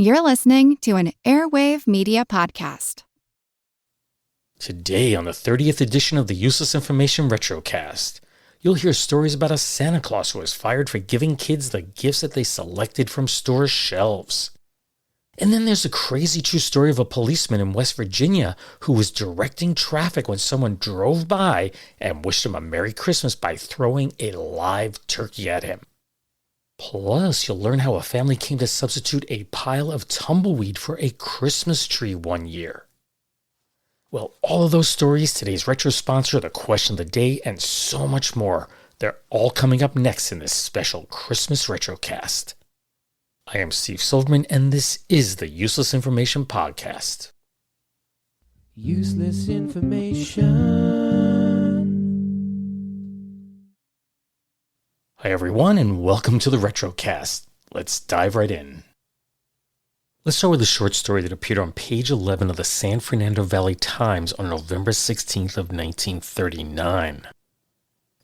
You're listening to an Airwave Media Podcast. Today on the 30th edition of the Useless Information Retrocast, you'll hear stories about a Santa Claus who was fired for giving kids the gifts that they selected from store shelves. And then there's a crazy true story of a policeman in West Virginia who was directing traffic when someone drove by and wished him a Merry Christmas by throwing a live turkey at him. Plus, you'll learn how a family came to substitute a pile of tumbleweed for a Christmas tree one year. Well, all of those stories, today's retro sponsor, the question of the day, and so much more, they're all coming up next in this special Christmas Retrocast. I am Steve Silverman, and this is the Useless Information Podcast. Useless information. Hi everyone, and welcome to the Retrocast. Let's dive right in. Let's start with a short story that appeared on page 11 of the San Fernando Valley Times on November 16th of 1939.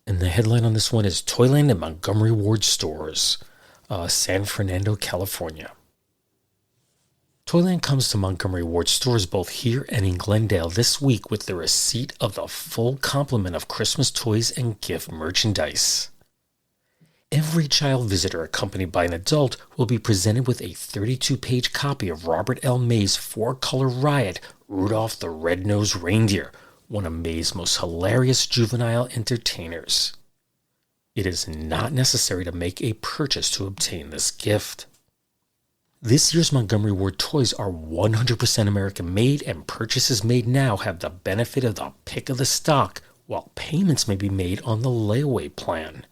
And the headline on this one is Toyland and Montgomery Ward Stores, San Fernando, California. Toyland comes to Montgomery Ward Stores both here and in Glendale this week with the receipt of the full complement of Christmas toys and gift merchandise. Every child visitor accompanied by an adult will be presented with a 32-page copy of Robert L. May's four-color riot, Rudolph the Red-Nosed Reindeer, one of May's most hilarious juvenile entertainers. It is not necessary to make a purchase to obtain this gift. This year's Montgomery Ward toys are 100% American-made, and purchases made now have the benefit of the pick of the stock, while payments may be made on the layaway plan.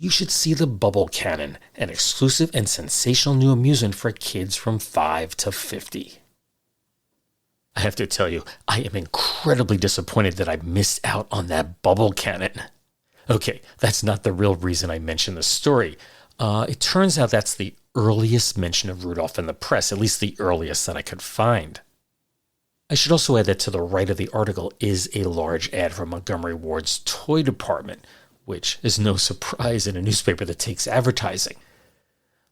You should see the Bubble Cannon, an exclusive and sensational new amusement for kids from 5 to 50. I have to tell you, I am incredibly disappointed that I missed out on that Bubble Cannon. Okay, that's not the real reason I mentioned the story. It turns out that's the earliest mention of Rudolph in the press, at least the earliest that I could find. I should also add that to the right of the article is a large ad for Montgomery Ward's toy department, which is no surprise in a newspaper that takes advertising.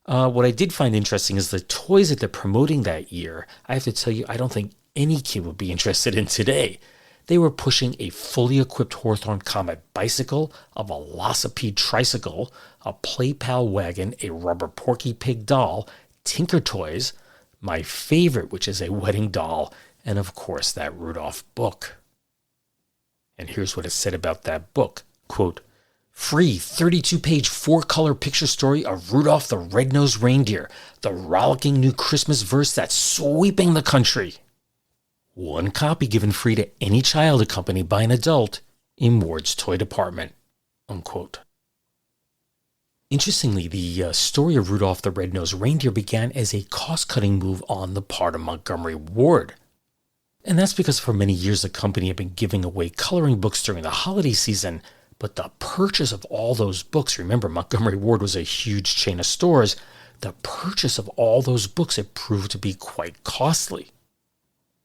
What I did find interesting is the toys that they're promoting that year. I have to tell you, I don't think any kid would be interested in today. They were pushing a fully equipped Hawthorne Comet bicycle, a Velocipede tricycle, a Play Pal wagon, a rubber Porky Pig doll, Tinker Toys, my favorite, which is a wedding doll, and of course that Rudolph book. And here's what it said about that book. Quote, free 32-page four-color picture story of Rudolph the Red-Nosed Reindeer, the rollicking new Christmas verse that's sweeping the country. One copy given free to any child accompanied by an adult in Ward's toy department. Unquote. Interestingly, the story of Rudolph the Red-Nosed Reindeer began as a cost-cutting move on the part of Montgomery Ward. And that's because for many years the company had been giving away coloring books during the holiday season. But the purchase of all those books, remember Montgomery Ward was a huge chain of stores, the purchase of all those books had proved to be quite costly.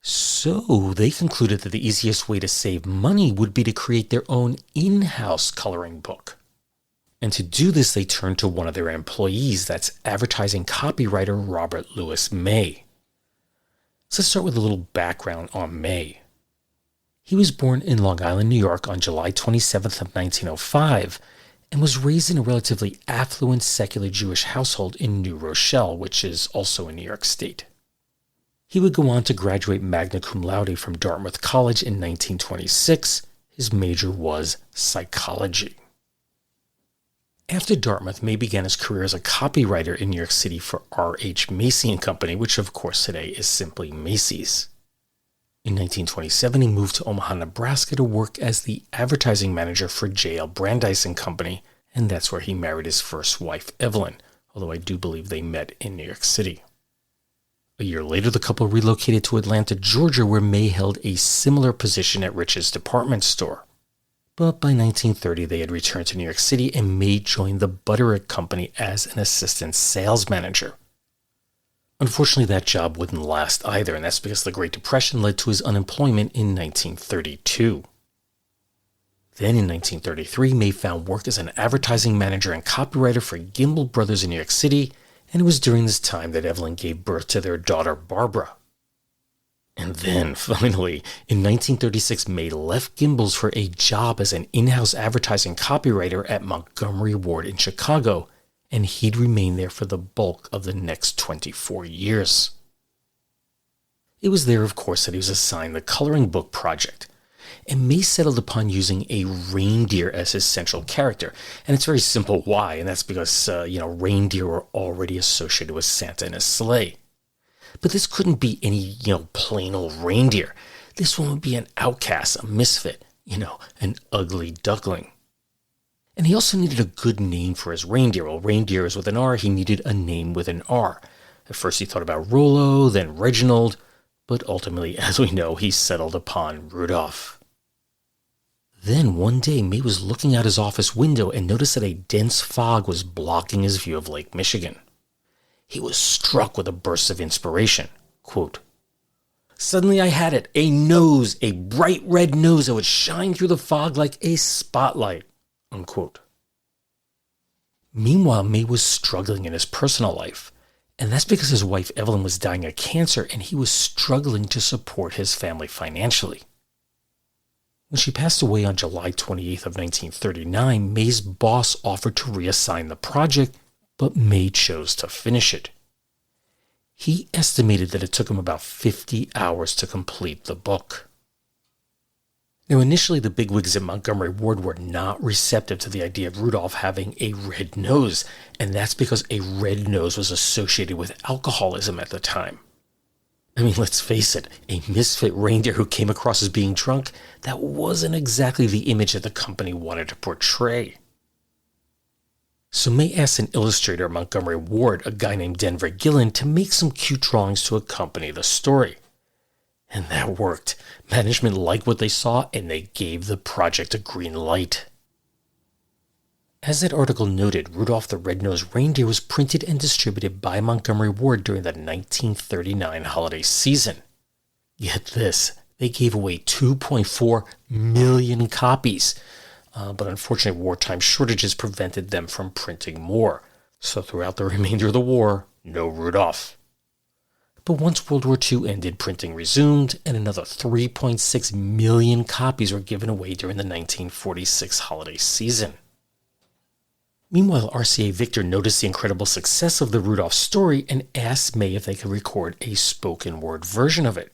So they concluded that the easiest way to save money would be to create their own in-house coloring book. And to do this, they turned to one of their employees, that's advertising copywriter Robert Louis May. So let's start with a little background on May. He was born in Long Island, New York on July 27th of 1905 and was raised in a relatively affluent secular Jewish household in New Rochelle, which is also in New York State. He would go on to graduate magna cum laude from Dartmouth College in 1926. His major was psychology. After Dartmouth, May began his career as a copywriter in New York City for R.H. Macy & Company, which of course today is simply Macy's. In 1927, he moved to Omaha, Nebraska to work as the advertising manager for J.L. Brandeis & Company, and that's where he married his first wife, Evelyn, although I do believe they met in New York City. A year later, the couple relocated to Atlanta, Georgia, where May held a similar position at Rich's department store. But by 1930, they had returned to New York City, and May joined the Butterick Company as an assistant sales manager. Unfortunately, that job wouldn't last either, and that's because the Great Depression led to his unemployment in 1932. Then in 1933, May found work as an advertising manager and copywriter for Gimbel Brothers in New York City, And it was during this time that Evelyn gave birth to their daughter Barbara. And then, finally, in 1936, May left Gimbels for a job as an in-house advertising copywriter at Montgomery Ward in Chicago, and he'd remain there for the bulk of the next 24 years. It was there, of course, that he was assigned the coloring book project, and May settled upon using a reindeer as his central character. And it's very simple why, and that's because, reindeer were already associated with Santa and his sleigh. But this couldn't be any, plain old reindeer. This one would be an outcast, a misfit, an ugly duckling. And he also needed a good name for his reindeer. Well, reindeer is with an R, he needed a name with an R. At first he thought about Rollo, then Reginald, but ultimately, as we know, he settled upon Rudolph. Then one day, May was looking out his office window and noticed that a dense fog was blocking his view of Lake Michigan. He was struck with a burst of inspiration. Quote, "Suddenly I had it, a nose, a bright red nose that would shine through the fog like a spotlight." Unquote. Meanwhile, May was struggling in his personal life, and that's because his wife Evelyn was dying of cancer and he was struggling to support his family financially. When she passed away on July 28th of 1939, May's boss offered to reassign the project, but May chose to finish it. He estimated that it took him about 50 hours to complete the book. Now, initially, the bigwigs at Montgomery Ward were not receptive to the idea of Rudolph having a red nose, and that's because a red nose was associated with alcoholism at the time. I mean, let's face it, a misfit reindeer who came across as being drunk, that wasn't exactly the image that the company wanted to portray. So May asked an illustrator at Montgomery Ward, a guy named Denver Gillen, to make some cute drawings to accompany the story. And that worked. Management liked what they saw, and they gave the project a green light. As that article noted, Rudolph the Red-Nosed Reindeer was printed and distributed by Montgomery Ward during the 1939 holiday season. Get this, they gave away 2.4 million copies. But unfortunately, wartime shortages prevented them from printing more. So throughout the remainder of the war, no Rudolph. But once World War II ended, printing resumed, and another 3.6 million copies were given away during the 1946 holiday season. Meanwhile, RCA Victor noticed the incredible success of the Rudolph story and asked May if they could record a spoken word version of it.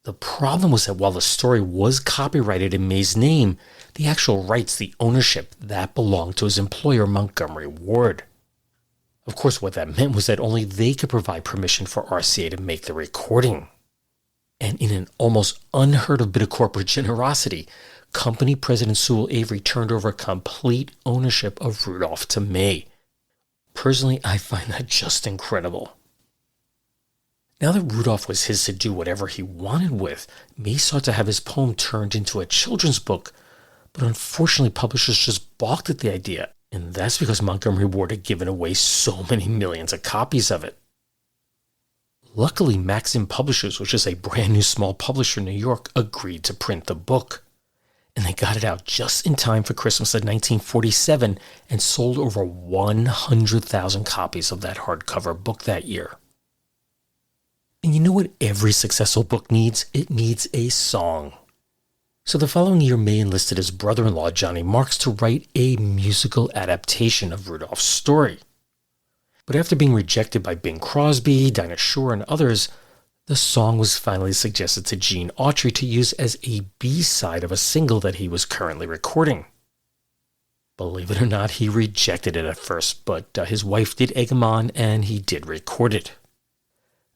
The problem was that while the story was copyrighted in May's name, the actual rights, the ownership, that belonged to his employer, Montgomery Ward. Of course, what that meant was that only they could provide permission for RCA to make the recording. And in an almost unheard of bit of corporate generosity, company president Sewell Avery turned over complete ownership of Rudolph to May. Personally, I find that just incredible. Now that Rudolph was his to do whatever he wanted with, May sought to have his poem turned into a children's book, but unfortunately publishers just balked at the idea, and that's because Montgomery Ward had given away so many millions of copies of it. Luckily, Maxim Publishers, which is a brand new small publisher in New York, agreed to print the book. And they got it out just in time for Christmas of 1947 and sold over 100,000 copies of that hardcover book that year. And you know what every successful book needs? It needs a song. So the following year, May enlisted his brother-in-law, Johnny Marks, to write a musical adaptation of Rudolph's story. But after being rejected by Bing Crosby, Dinah Shore, and others, the song was finally suggested to Gene Autry to use as a B-side of a single that he was currently recording. Believe it or not, he rejected it at first, but his wife did egg him on, and he did record it.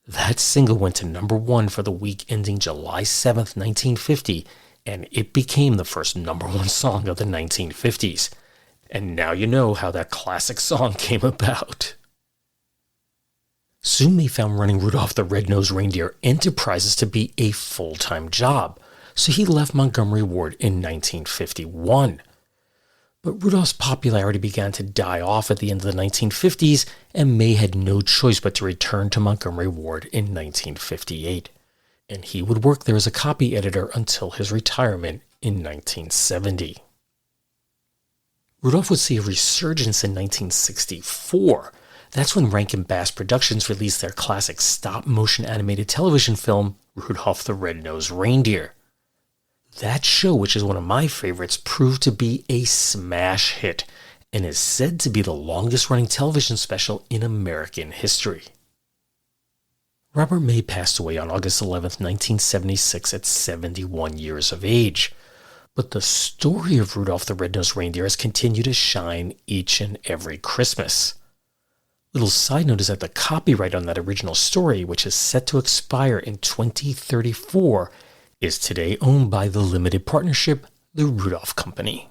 That single went to number 1 for the week ending July 7th, 1950, and it became the first number 1 song of the 1950s. And now you know how that classic song came about. Soon May found running Rudolph the Red-Nosed Reindeer Enterprises to be a full-time job, so he left Montgomery Ward in 1951. But Rudolph's popularity began to die off at the end of the 1950s, and May had no choice but to return to Montgomery Ward in 1958. And he would work there as a copy editor until his retirement in 1970. Rudolph would see a resurgence in 1964. That's when Rankin Bass Productions released their classic stop-motion animated television film, Rudolph the Red-Nosed Reindeer. That show, which is one of my favorites, proved to be a smash hit and is said to be the longest-running television special in American history. Robert May passed away on August 11, 1976 at 71 years of age. But the story of Rudolph the Red-Nosed Reindeer has continued to shine each and every Christmas. Little side note is that the copyright on that original story, which is set to expire in 2034, is today owned by the limited partnership, the Rudolph Company.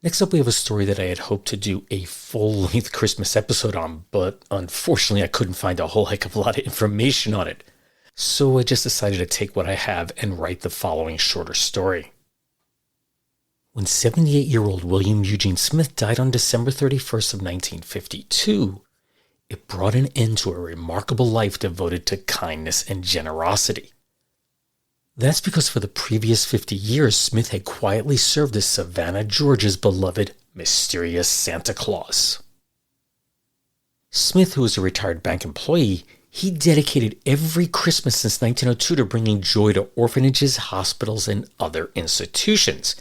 Next up, we have a story that I had hoped to do a full-length Christmas episode on, but unfortunately I couldn't find a whole heck of a lot of information on it. So I just decided to take what I have and write the following shorter story. When 78-year-old William Eugene Smith died on December 31st of 1952, it brought an end to a remarkable life devoted to kindness and generosity. That's because for the previous 50 years, Smith had quietly served as Savannah, Georgia's beloved mysterious Santa Claus. Smith, who was a retired bank employee, he dedicated every Christmas since 1902 to bringing joy to orphanages, hospitals, and other institutions.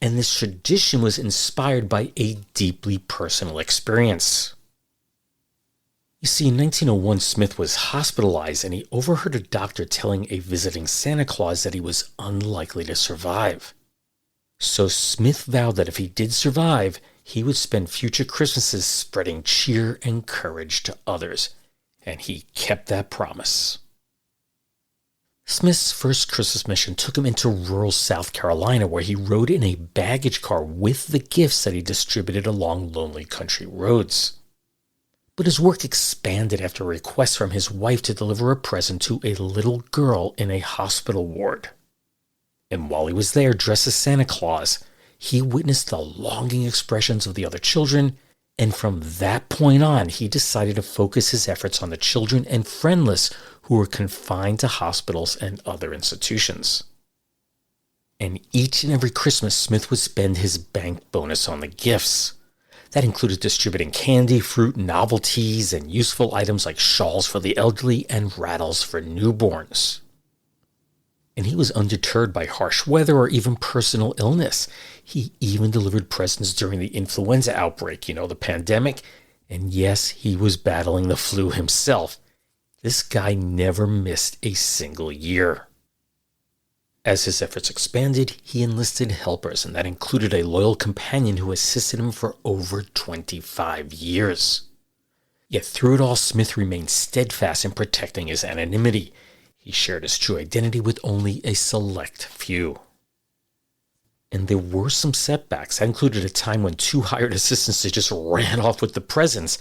And this tradition was inspired by a deeply personal experience. You see, in 1901, Smith was hospitalized and he overheard a doctor telling a visiting Santa Claus that he was unlikely to survive. So Smith vowed that if he did survive, he would spend future Christmases spreading cheer and courage to others. And he kept that promise. Smith's first Christmas mission took him into rural South Carolina, where he rode in a baggage car with the gifts that he distributed along lonely country roads. But his work expanded after a request from his wife to deliver a present to a little girl in a hospital ward. And while he was there dressed as Santa Claus, he witnessed the longing expressions of the other children, and from that point on, he decided to focus his efforts on the children and friendless who were confined to hospitals and other institutions. And each and every Christmas, Smith would spend his bank bonus on the gifts. That included distributing candy, fruit, novelties, and useful items like shawls for the elderly and rattles for newborns. And he was undeterred by harsh weather or even personal illness. He even delivered presents during the influenza outbreak, the pandemic. And yes, he was battling the flu himself. This guy never missed a single year. As his efforts expanded, he enlisted helpers, and that included a loyal companion who assisted him for over 25 years. Yet through it all, Smith remained steadfast in protecting his anonymity. He shared his true identity with only a select few. And there were some setbacks. That included a time when 2 hired assistants just ran off with the presents,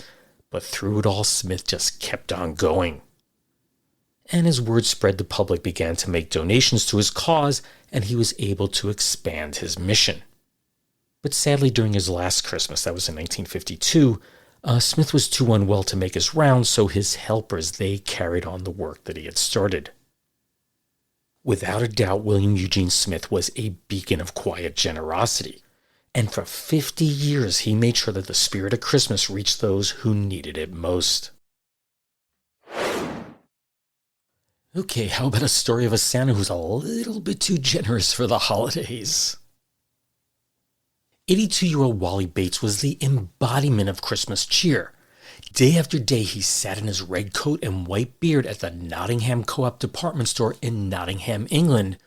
but through it all, Smith just kept on going. And as word spread, the public began to make donations to his cause, and he was able to expand his mission. But sadly, during his last Christmas, that was in 1952, Smith was too unwell to make his rounds, so his helpers, they carried on the work that he had started. Without a doubt, William Eugene Smith was a beacon of quiet generosity, and for 50 years he made sure that the spirit of Christmas reached those who needed it most. Okay, how about a story of a Santa who's a little bit too generous for the holidays? 82-year-old Wally Bates was the embodiment of Christmas cheer. Day after day, he sat in his red coat and white beard at the Nottingham Co-op department store in Nottingham, England,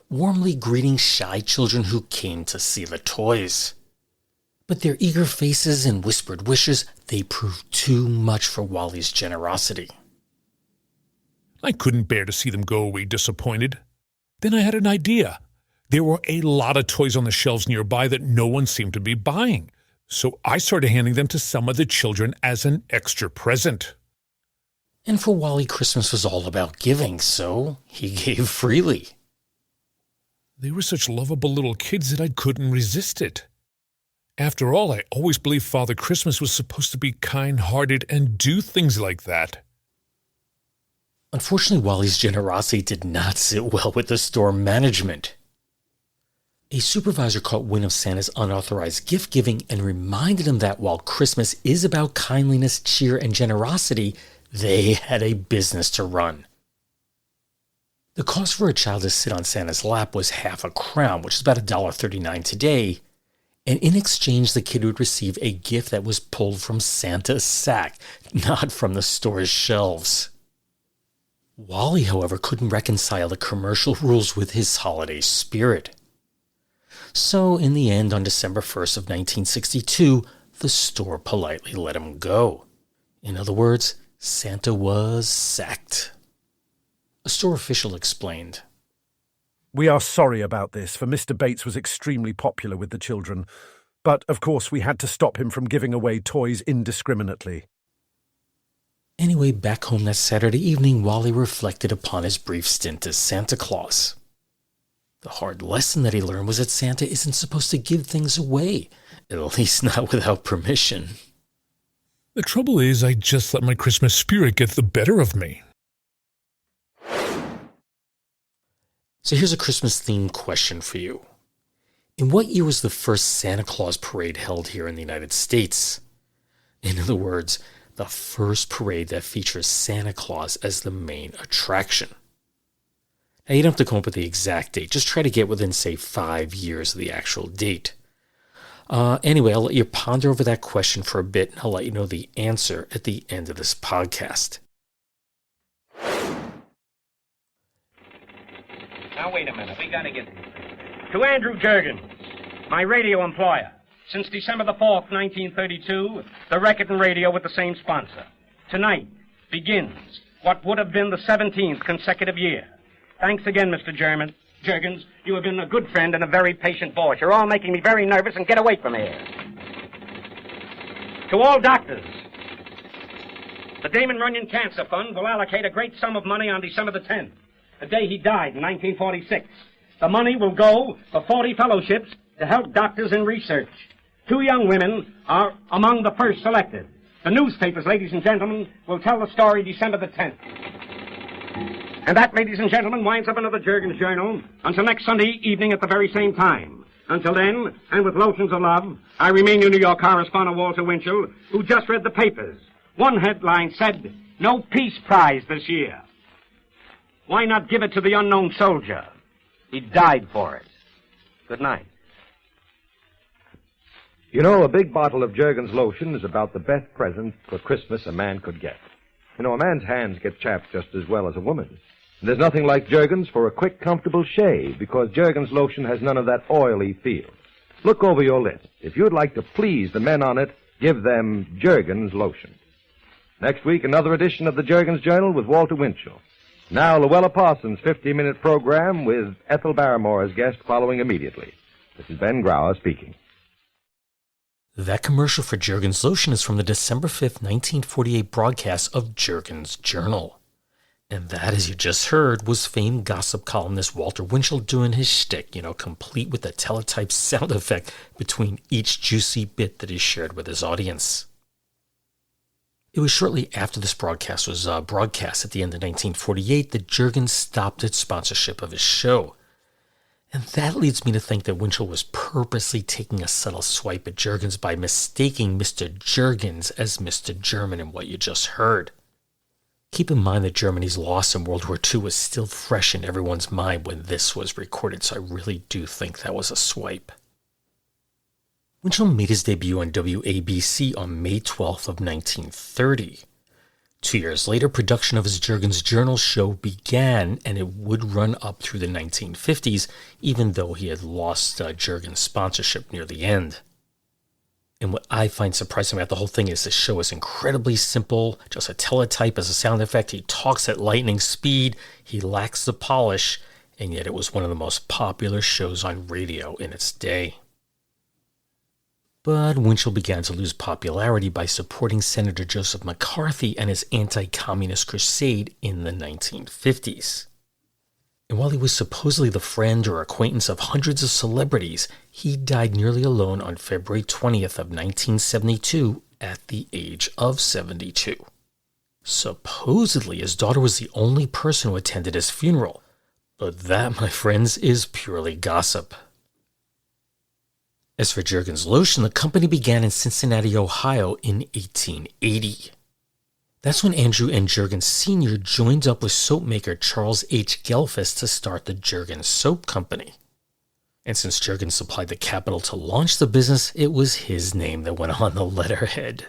warmly greeting shy children who came to see the toys. But their eager faces and whispered wishes, they proved too much for Wally's generosity. I couldn't bear to see them go away disappointed. Then I had an idea. There were a lot of toys on the shelves nearby that no one seemed to be buying, so I started handing them to some of the children as an extra present. And for Wally, Christmas was all about giving, so he gave freely. They were such lovable little kids that I couldn't resist it. After all, I always believed Father Christmas was supposed to be kind-hearted and do things like that. Unfortunately, Wally's generosity did not sit well with the store management. A supervisor caught wind of Santa's unauthorized gift-giving and reminded him that while Christmas is about kindliness, cheer, and generosity, they had a business to run. The cost for a child to sit on Santa's lap was half a crown, which is about $1.39 today, and in exchange the kid would receive a gift that was pulled from Santa's sack, not from the store's shelves. Wally, however, couldn't reconcile the commercial rules with his holiday spirit. So, in the end, on December 1st of 1962, the store politely let him go. In other words, Santa was sacked. A store official explained, "We are sorry about this, for Mr. Bates was extremely popular with the children. But, of course, we had to stop him from giving away toys indiscriminately." Anyway, back home that Saturday evening, Wally reflected upon his brief stint as Santa Claus. The hard lesson that he learned was that Santa isn't supposed to give things away, at least not without permission. The trouble is, I just let my Christmas spirit get the better of me. So here's a Christmas-themed question for you. In what year was the first Santa Claus parade held here in the United States? In other words, the first parade that features Santa Claus as the main attraction. Now, you don't have to come up with the exact date. Just try to get within, say, 5 years of the actual date. Anyway, I'll let you ponder over that question for a bit, and I'll let you know the answer at the end of this podcast. Now, wait a minute. We got to get... To Andrew Jurgens, my radio employer. Since December the 4th, 1932, the record and radio with the same sponsor. Tonight begins what would have been the 17th consecutive year. Thanks again, Mr. Jurgens. You have been a good friend and a very patient boss. You're all making me very nervous, and get away from here. To all doctors, the Damon Runyon Cancer Fund will allocate a great sum of money on December the 10th, the day he died in 1946. The money will go for 40 fellowships to help doctors in research. 2 young women are among the first selected. The newspapers, ladies and gentlemen, will tell the story December the 10th. And that, ladies and gentlemen, winds up another Jurgens Journal until next Sunday evening at the very same time. Until then, and with lotions of love, I remain your New York correspondent, Walter Winchell, who just read the papers. One headline said, "No Peace Prize this year." Why not give it to the unknown soldier? He died for it. Good night. You know, a big bottle of Jurgens lotion is about the best present for Christmas a man could get. You know, a man's hands get chapped just as well as a woman's. And there's nothing like Jurgens for a quick, comfortable shave, because Jurgens lotion has none of that oily feel. Look over your list. If you'd like to please the men on it, give them Jurgens lotion. Next week, another edition of the Jurgens Journal with Walter Winchell. Now, Luella Parsons' 50-minute program with Ethel Barrymore as guest following immediately. This is Ben Grauer speaking. That commercial for Jurgens lotion is from the December 5th, 1948 broadcast of Jurgens Journal. And that, as you just heard, was famed gossip columnist Walter Winchell doing his shtick, complete with the teletype sound effect between each juicy bit that he shared with his audience. It was shortly after this broadcast was broadcast at the end of 1948 that Jurgens stopped its sponsorship of his show. And that leads me to think that Winchell was purposely taking a subtle swipe at Jurgens by mistaking Mr. Jurgens as Mr. German in what you just heard. Keep in mind that Germany's loss in World War II was still fresh in everyone's mind when this was recorded, so I really do think that was a swipe. Winchell made his debut on WABC on May 12th of 1930. 2 years later, production of his Jurgens Journal show began, and it would run up through the 1950s, even though he had lost Jurgens' sponsorship near the end. And what I find surprising about the whole thing is the show is incredibly simple, just a teletype as a sound effect. He talks at lightning speed, he lacks the polish, and yet it was one of the most popular shows on radio in its day. But Winchell began to lose popularity by supporting Senator Joseph McCarthy and his anti-communist crusade in the 1950s. And while he was supposedly the friend or acquaintance of hundreds of celebrities, he died nearly alone on February 20th of 1972 at the age of 72. Supposedly, his daughter was the only person who attended his funeral, but that, my friends, is purely gossip. As for Jergens Lotion, the company began in Cincinnati, Ohio in 1880. That's when Andrew N. Jergens Sr. joined up with soap maker Charles H. Gelfus to start the Jergens Soap Company. And since Jergens supplied the capital to launch the business, it was his name that went on the letterhead.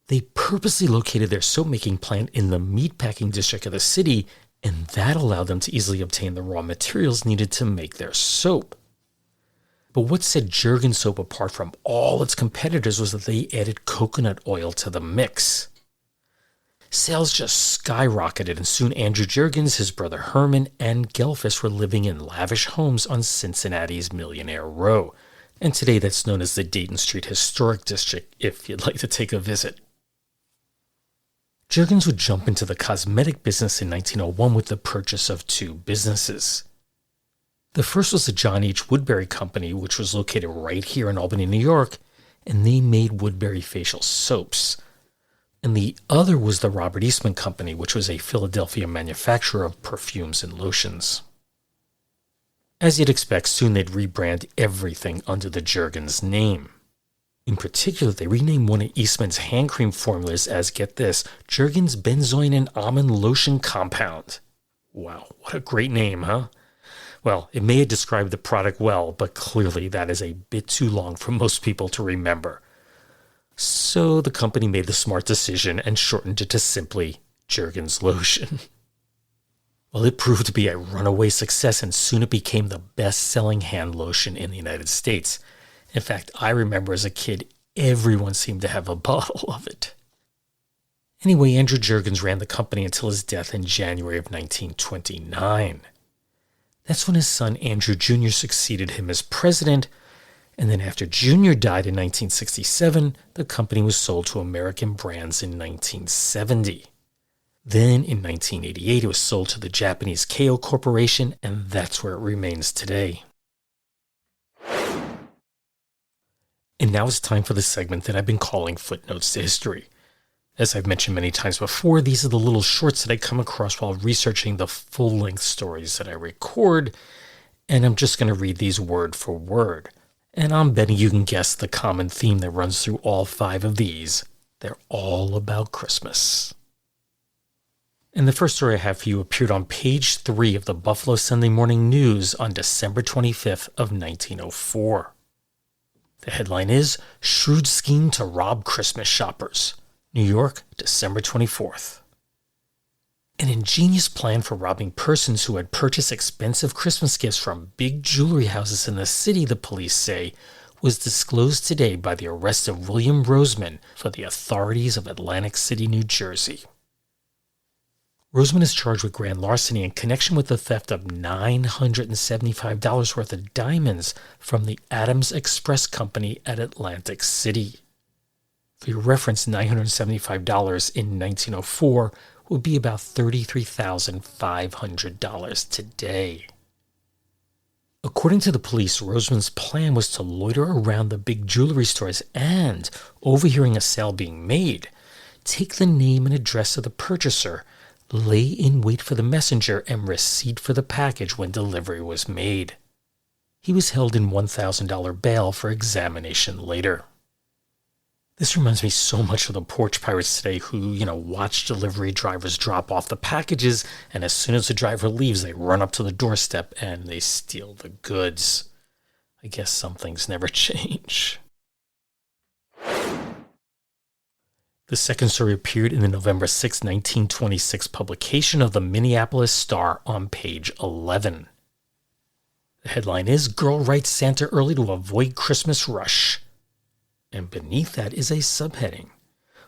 They purposely located their soap-making plant in the meatpacking district of the city, and that allowed them to easily obtain the raw materials needed to make their soap. But what set Jergens soap apart from all its competitors was that they added coconut oil to the mix. Sales just skyrocketed, and soon Andrew Jergens, his brother Herman, and Gelfus were living in lavish homes on Cincinnati's Millionaire Row, and today that's known as the Dayton Street Historic District, if you'd like to take a visit. Jergens would jump into the cosmetic business in 1901 with the purchase of two businesses. The first was the John H. Woodbury Company, which was located right here in Albany, New York, and they made Woodbury facial soaps. And the other was the Robert Eastman Company, which was a Philadelphia manufacturer of perfumes and lotions. As you'd expect, soon they'd rebrand everything under the Jergens name. In particular, they renamed one of Eastman's hand cream formulas as, get this, Jergens Benzoin and Almond Lotion Compound. Wow, what a great name, huh? Well, it may have described the product well, but clearly that is a bit too long for most people to remember. So the company made the smart decision and shortened it to simply Jergens Lotion. Well, it proved to be a runaway success, and soon it became the best-selling hand lotion in the United States. In fact, I remember as a kid, everyone seemed to have a bottle of it. Anyway, Andrew Jergens ran the company until his death in January of 1929. That's when his son Andrew Jr. succeeded him as president, and then after Jr. died in 1967, the company was sold to American Brands in 1970. Then in 1988, it was sold to the Japanese Keio Corporation, and that's where it remains today. And now it's time for the segment that I've been calling Footnotes to History. As I've mentioned many times before, these are the little shorts that I come across while researching the full-length stories that I record, and I'm just going to read these word for word. And I'm betting you can guess the common theme that runs through all 5 of these. They're all about Christmas. And the first story I have for you appeared on page 3 of the Buffalo Sunday Morning News on December 25th of 1904. The headline is, Shrewd Scheme to Rob Christmas Shoppers. New York, December 24th. An ingenious plan for robbing persons who had purchased expensive Christmas gifts from big jewelry houses in the city, the police say, was disclosed today by the arrest of William Roseman for the authorities of Atlantic City, New Jersey. Roseman is charged with grand larceny in connection with the theft of $975 worth of diamonds from the Adams Express Company at Atlantic City. For your reference, $975 in 1904 would be about $33,500 today. According to the police, Roseman's plan was to loiter around the big jewelry stores and, overhearing a sale being made, take the name and address of the purchaser, lay in wait for the messenger, and receipt for the package when delivery was made. He was held in $1,000 bail for examination later. This reminds me so much of the porch pirates today who, watch delivery drivers drop off the packages, and as soon as the driver leaves, they run up to the doorstep and they steal the goods. I guess some things never change. The second story appeared in the November 6, 1926 publication of the Minneapolis Star on page 11. The headline is, Girl Writes Santa Early to Avoid Christmas Rush. And beneath that is a subheading.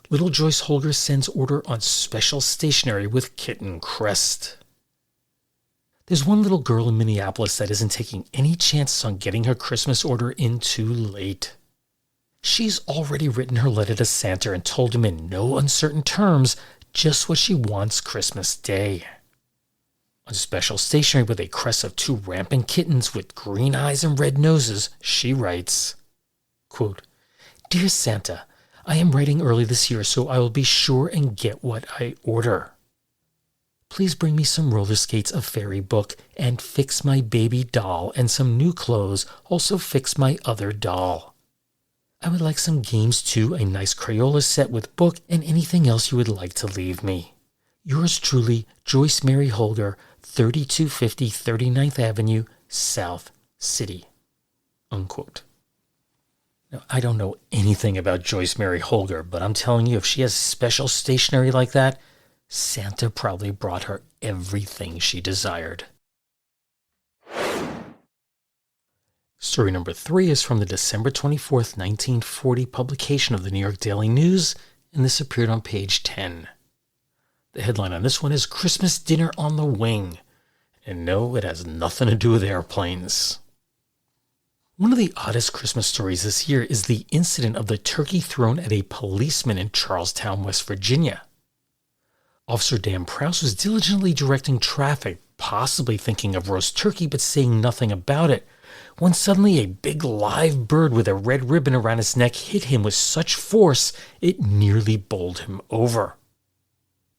Little Joyce Holger sends order on special stationery with kitten crest. There's one little girl in Minneapolis that isn't taking any chances on getting her Christmas order in too late. She's already written her letter to Santa and told him in no uncertain terms just what she wants Christmas Day. On special stationery with a crest of 2 rampant kittens with green eyes and red noses, she writes, quote, Dear Santa, I am writing early this year, so I will be sure and get what I order. Please bring me some roller skates, a fairy book, and fix my baby doll, and some new clothes. Also fix my other doll. I would like some games too, a nice Crayola set with book, and anything else you would like to leave me. Yours truly, Joyce Mary Holder, 3250 39th Avenue, South City. Unquote. Now, I don't know anything about Joyce Mary Holder, but I'm telling you, if she has special stationery like that, Santa probably brought her everything she desired. Story number 3 is from the December 24th, 1940 publication of the New York Daily News, and this appeared on page 10. The headline on this one is Christmas Dinner on the Wing. And no, it has nothing to do with airplanes. One of the oddest Christmas stories this year is the incident of the turkey thrown at a policeman in Charlestown, West Virginia. Officer Dan Prowse was diligently directing traffic, possibly thinking of roast turkey but saying nothing about it, when suddenly a big live bird with a red ribbon around its neck hit him with such force it nearly bowled him over.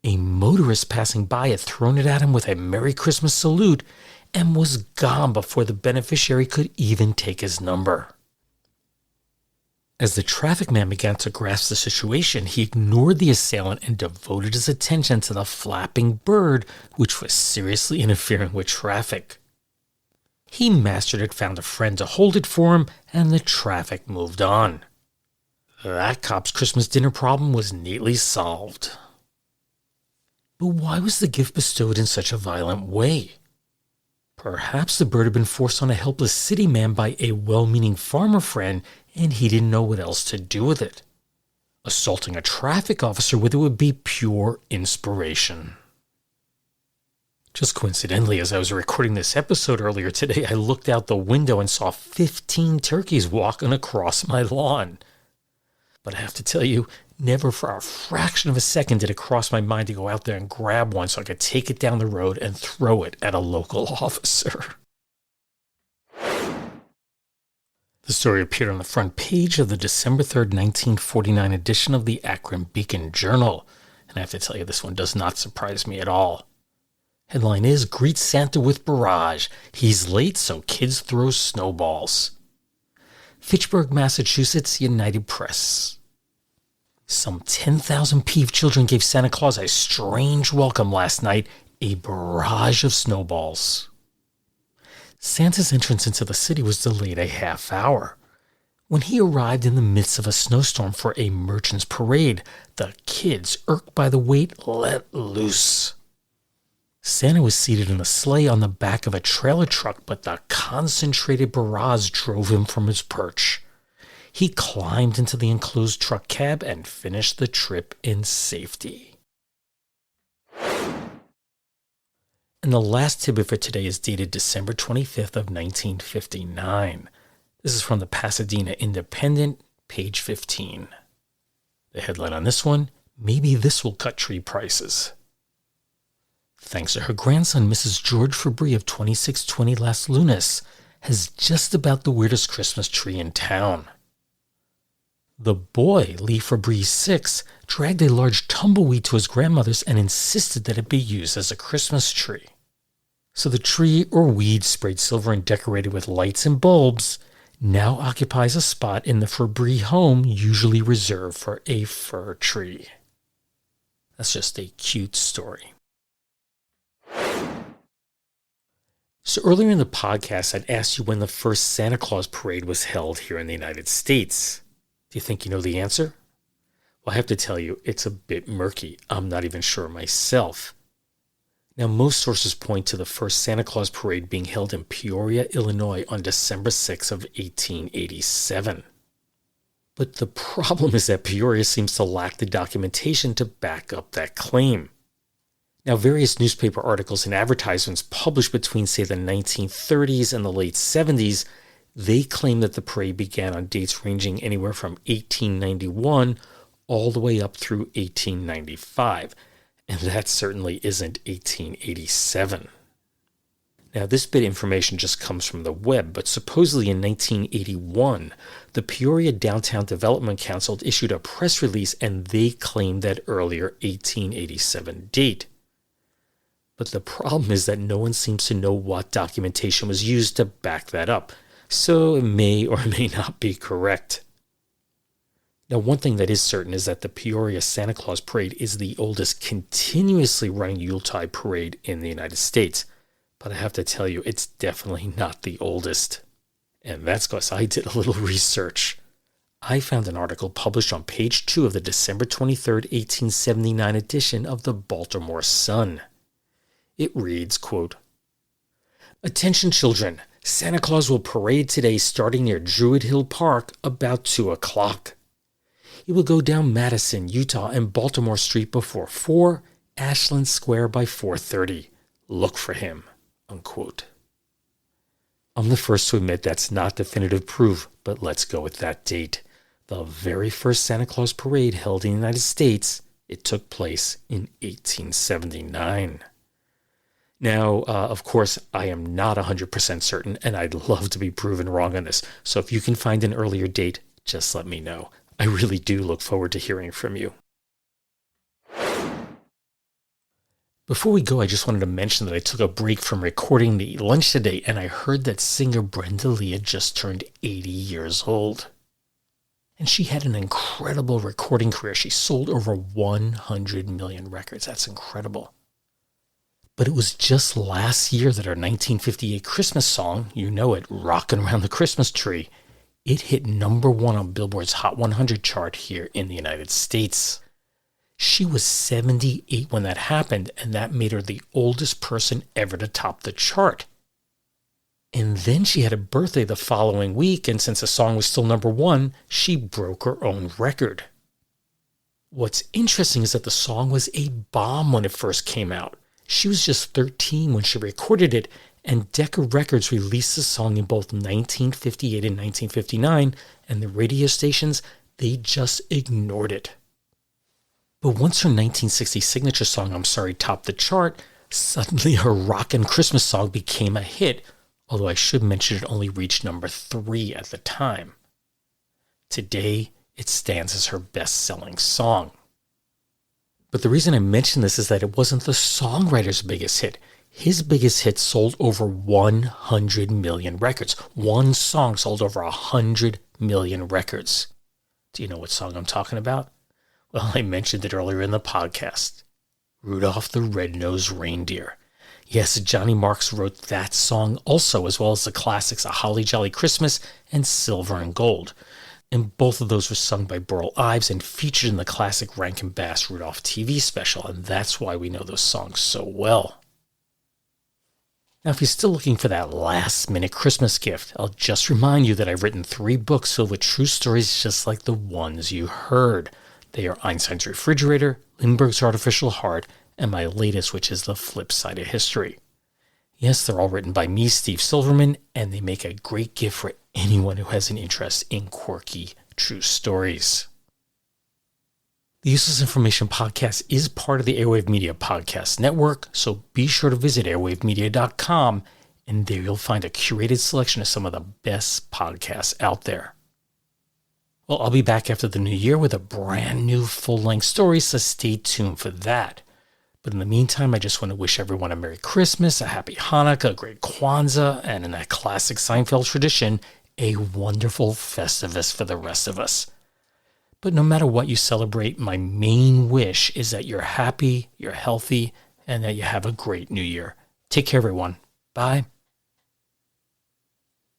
A motorist passing by had thrown it at him with a Merry Christmas salute and was gone before the beneficiary could even take his number. As the traffic man began to grasp the situation, he ignored the assailant and devoted his attention to the flapping bird, which was seriously interfering with traffic. He mastered it, found a friend to hold it for him, and the traffic moved on. That cop's Christmas dinner problem was neatly solved. But why was the gift bestowed in such a violent way? Perhaps the bird had been forced on a helpless city man by a well-meaning farmer friend, and he didn't know what else to do with it. Assaulting a traffic officer with it would be pure inspiration. Just coincidentally, as I was recording this episode earlier today, I looked out the window and saw 15 turkeys walking across my lawn. But I have to tell you, never for a fraction of a second did it cross my mind to go out there and grab one so I could take it down the road and throw it at a local officer. The story appeared on the front page of the December 3rd, 1949 edition of the Akron Beacon Journal, and I have to tell you, this one does not surprise me at all. Headline is, Greet Santa with Barrage. He's late, so kids throw snowballs. Fitchburg, Massachusetts, United Press. Some 10,000 peeved children gave Santa Claus a strange welcome last night, a barrage of snowballs. Santa's entrance into the city was delayed a half hour. When he arrived in the midst of a snowstorm for a merchant's parade, the kids, irked by the wait, let loose. Santa was seated in a sleigh on the back of a trailer truck, but the concentrated barrage drove him from his perch. He climbed into the enclosed truck cab and finished the trip in safety. And the last tidbit for today is dated December 25th of 1959. This is from the Pasadena Independent, page 15. The headline on this one, Maybe This Will Cut Tree Prices. Thanks to her grandson, Mrs. George Fabry of 2620 Las Lunas, has just about the weirdest Christmas tree in town. The boy, Lee Fabry 6, dragged a large tumbleweed to his grandmother's and insisted that it be used as a Christmas tree. So the tree or weed, sprayed silver and decorated with lights and bulbs, now occupies a spot in the Fabry home usually reserved for a fir tree. That's just a cute story. So earlier in the podcast, I'd asked you when the first Santa Claus parade was held here in the United States. Do you think you know the answer? Well, I have to tell you, it's a bit murky. I'm not even sure myself. Now, most sources point to the first Santa Claus parade being held in Peoria, Illinois on December 6th of 1887. But the problem is that Peoria seems to lack the documentation to back up that claim. Now, various newspaper articles and advertisements published between, say, the 1930s and the late 70s, they claim that the parade began on dates ranging anywhere from 1891 all the way up through 1895. And that certainly isn't 1887. Now, this bit of information just comes from the web, but supposedly in 1981, the Peoria Downtown Development Council issued a press release and they claimed that earlier 1887 date. But the problem is that no one seems to know what documentation was used to back that up, so it may or may not be correct. Now, one thing that is certain is that the Peoria Santa Claus Parade is the oldest continuously running Yuletide parade in the United States. But I have to tell you, it's definitely not the oldest. And that's because I did a little research. I found an article published on page 2 of the December 23rd, 1879 edition of the Baltimore Sun. It reads, quote, "Attention children, Santa Claus will parade today starting near Druid Hill Park about 2 o'clock. He will go down Madison, Utah, and Baltimore Street before 4, Ashland Square by 4:30. Look for him," unquote. I'm the first to admit that's not definitive proof, but let's go with that date. The very first Santa Claus parade held in the United States, it took place in 1879. Now, of course, I am not 100% certain, and I'd love to be proven wrong on this. So if you can find an earlier date, just let me know. I really do look forward to hearing from you. Before we go, I just wanted to mention that I took a break from recording the lunch today, and I heard that singer Brenda Lee had just turned 80 years old. And she had an incredible recording career. She sold over 100 million records. That's incredible. But it was just last year that our 1958 Christmas song, you know it, Rockin' Around the Christmas Tree, it hit number 1 on Billboard's Hot 100 chart here in the United States. She was 78 when that happened, and that made her the oldest person ever to top the chart. And then she had a birthday the following week, and since the song was still number 1, she broke her own record. What's interesting is that the song was a bomb when it first came out. She was just 13 when she recorded it, and Decca Records released the song in both 1958 and 1959, and the radio stations, they just ignored it. But once her 1960 signature song, I'm Sorry, topped the chart, suddenly her rockin' Christmas song became a hit, although I should mention it only reached number 3 at the time. Today, it stands as her best-selling song. But the reason I mention this is that it wasn't the songwriter's biggest hit. His biggest hit sold over 100 million records. One song sold over 100 million records. Do you know what song I'm talking about? Well, I mentioned it earlier in the podcast. Rudolph the Red-Nosed Reindeer. Yes, Johnny Marks wrote that song also, as well as the classics A Holly Jolly Christmas and Silver and Gold. And both of those were sung by Burl Ives and featured in the classic Rankin Bass Rudolph TV special, and that's why we know those songs so well. Now, if you're still looking for that last-minute Christmas gift, I'll just remind you that I've written 3 books filled with true stories just like the ones you heard. They are Einstein's Refrigerator, Lindbergh's Artificial Heart, and my latest, which is The Flip Side of History. Yes, they're all written by me, Steve Silverman, and they make a great gift for anyone who has an interest in quirky, true stories. The Useless Information Podcast is part of the Airwave Media Podcast Network, so be sure to visit airwavemedia.com, and there you'll find a curated selection of some of the best podcasts out there. Well, I'll be back after the new year with a brand new full-length story, so stay tuned for that. But in the meantime, I just want to wish everyone a Merry Christmas, a Happy Hanukkah, a great Kwanzaa, and in that classic Seinfeld tradition, a wonderful Festivus for the rest of us. But no matter what you celebrate, my main wish is that you're happy, you're healthy, and that you have a great new year. Take care, everyone. Bye.